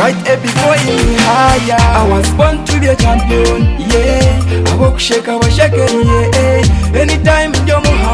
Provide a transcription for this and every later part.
Fight every boy in me higher. I was born to be a champion, yeah. I walk shake, I was shaking, yeah. Anytime you're more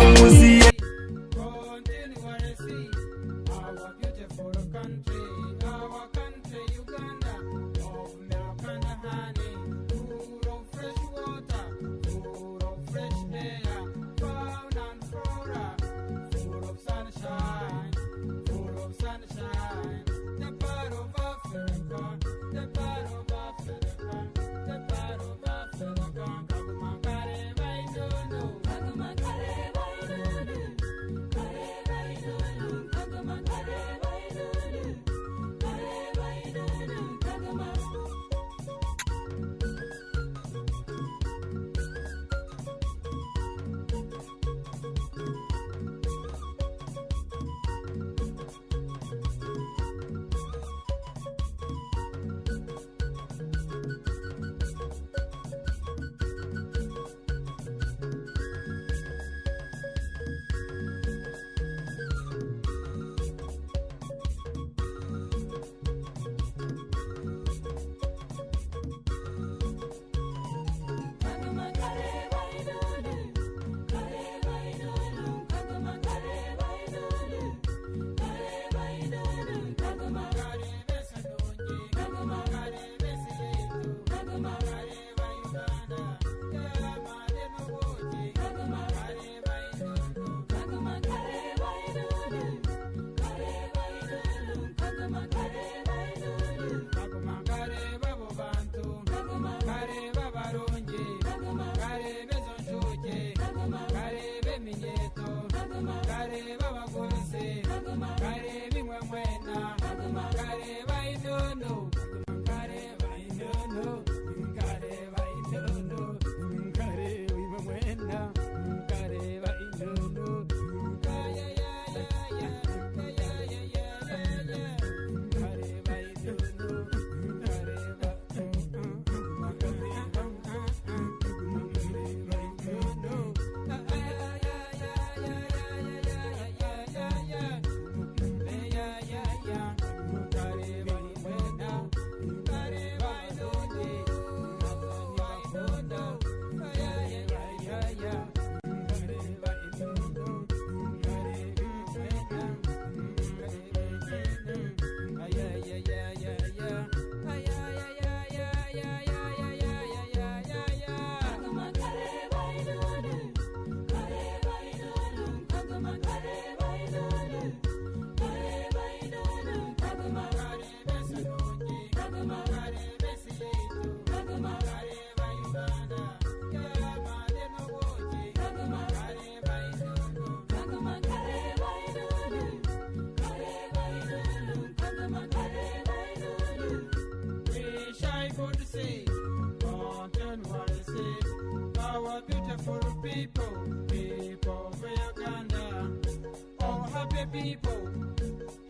people,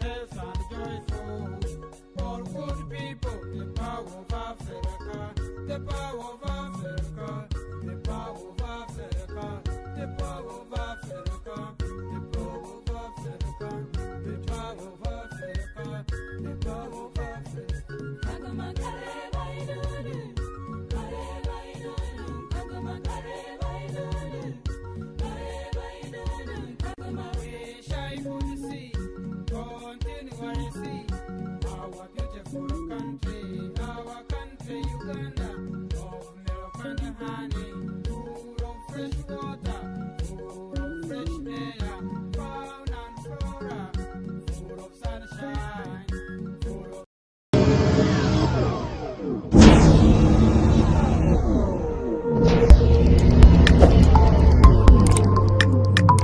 health and joyful, all good people, the power of Africa, the power of Africa, the power of Africa, the power of Africa, the power of Africa, the power of Africa, the power of Africa. Our beautiful country, Uganda, of milk and honey, full of fresh water.